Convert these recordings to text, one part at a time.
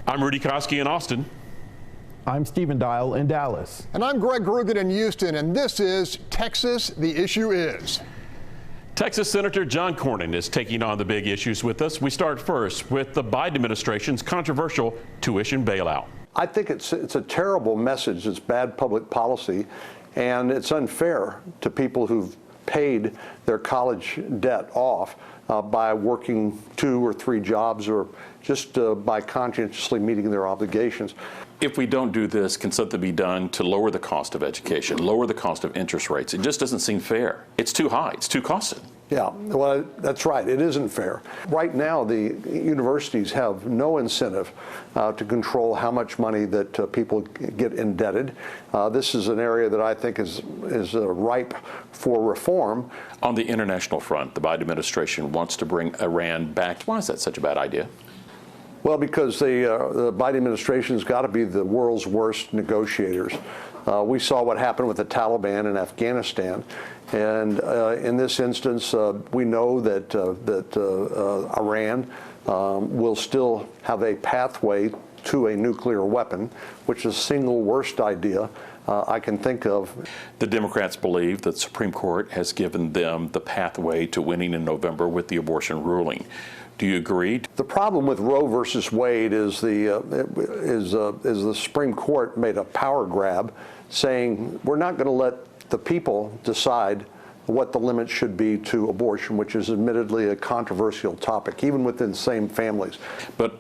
I'm Rudy Koski in Austin. I'm Stephen Dial in Dallas. And I'm Greg Rugen in Houston, and this is Texas, the issue is. Texas Senator John Cornyn is taking on the big issues with us. We start first with the Biden administration's controversial tuition bailout. I think it's a terrible message. It's bad public policy, and it's unfair to people who've paid their college debt off by working 2 or 3 jobs or just by conscientiously meeting their obligations. If we don't do this, can something be done to lower the cost of education, lower the cost of interest rates? It just doesn't seem fair. It's too high. It's too costly. Yeah, well, that's right. It isn't fair. Right now, the universities have no incentive to control how much money that people get indebted. This is an area that I think is ripe for reform. On the international front, the Biden administration wants to bring Iran back. Why is that such a bad idea? Well, because the Biden administration's got to be the world's worst negotiators. We saw what happened with the Taliban in Afghanistan, and in this instance, we know that Iran will still have a pathway to a nuclear weapon, which is the single worst idea I can think of. The Democrats believe that the Supreme Court has given them the pathway to winning in November with the abortion ruling. Do you agree? The problem with Roe versus Wade is the Supreme Court made a power grab, saying we're not going to let the people decide what the limit should be to abortion, which is admittedly a controversial topic, even within same families. But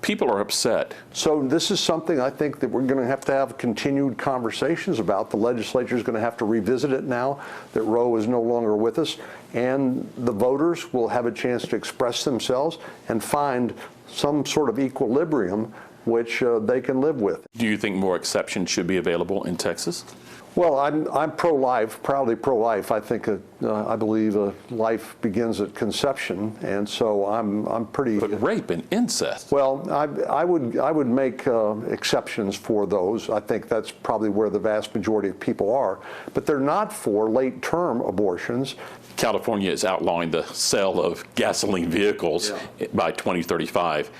people are upset. So this is something I think that we're going to have continued conversations about. The legislature is going to have to revisit it now that Roe is no longer with us, and the voters will have a chance to express themselves and find some sort of equilibrium which they can live with. Do you think more exceptions should be available in Texas? Well, I'm pro-life, proudly pro-life. I think I believe life begins at conception, and so I'm pretty. But rape and incest. Well, I would make exceptions for those. I think that's probably where the vast majority of people are, but they're not for late-term abortions. California is outlawing the sale of gasoline vehicles by 2035.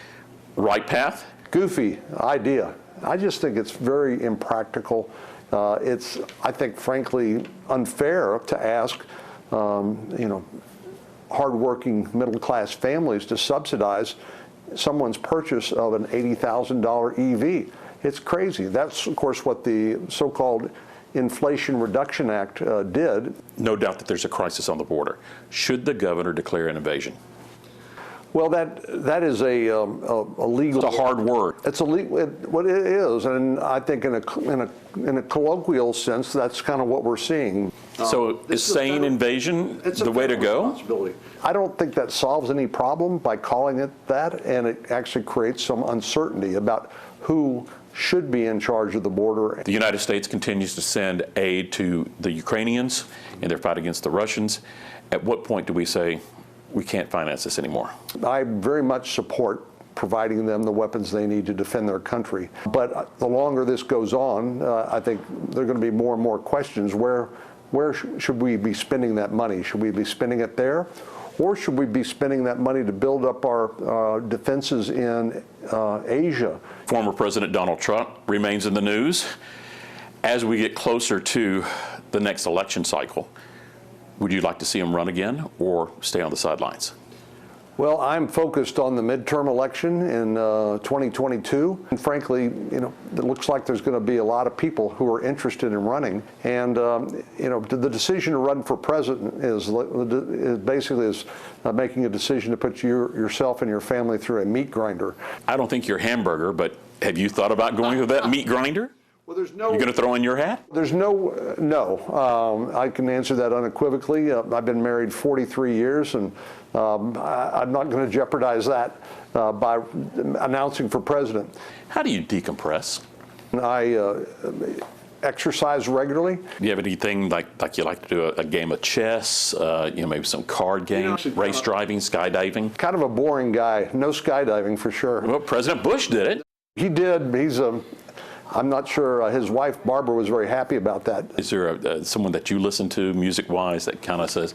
Right path? Goofy idea. I just think it's very impractical. It's, I think, frankly, unfair to ask, hardworking middle-class families to subsidize someone's purchase of an $80,000 EV. It's crazy. That's, of course, what the so-called Inflation Reduction Act did. No doubt that there's a crisis on the border. Should the governor declare an invasion? Well, that is a legal. It's a hard word. It's a what it is, and I think in a colloquial sense, that's kind of what we're seeing. So is saying invasion the way to go? I don't think that solves any problem by calling it that, and it actually creates some uncertainty about who should be in charge of the border. The United States continues to send aid to the Ukrainians in their fight against the Russians. At what point do we say, we can't finance this anymore? I very much support providing them the weapons they need to defend their country. But the longer this goes on, I think there are going to be more and more questions. Where should we be spending that money? Should we be spending it there? Or should we be spending that money to build up our defenses in Asia? Former President Donald Trump remains in the news. As we get closer to the next election cycle, would you like to see him run again or stay on the sidelines? Well, I'm focused on the midterm election in 2022. And frankly, it looks like there's going to be a lot of people who are interested in running. And, the decision to run for president is basically making a decision to put yourself and your family through a meat grinder. I don't think you're a hamburger, but have you thought about going to that meat grinder? Well, there's no. You're going to throw in your hat? There's no. I can answer that unequivocally. I've been married 43 years, and I'm not going to jeopardize that by announcing for president. How do you decompress? I exercise regularly. Do you have anything like you like to do a game of chess, maybe some card games, race driving, skydiving? Kind of a boring guy. No skydiving for sure. Well, President Bush did it. He did. I'm not sure his wife, Barbara, was very happy about that. Is there someone that you listen to music-wise that kind of says,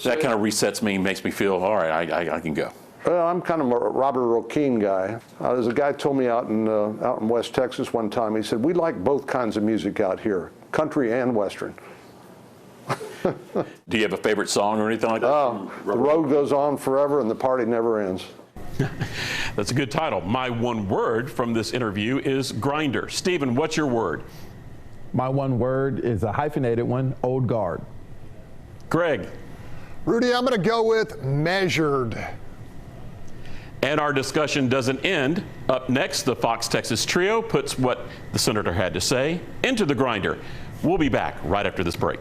that kind of resets me, makes me feel, all right, I can go? Well, I'm kind of a Robert Roquine guy. There's a guy told me out in West Texas one time, he said, we like both kinds of music out here, country and Western. Do you have a favorite song or anything like that? The road goes on forever and the party never ends. That's a good title. My one word from this interview is grinder. Stephen, what's your word? My one word is a hyphenated one, old guard. Greg. Rudy, I'm going to go with measured. And our discussion doesn't end. Up next, the Fox Texas trio puts what the senator had to say into the grinder. We'll be back right after this break.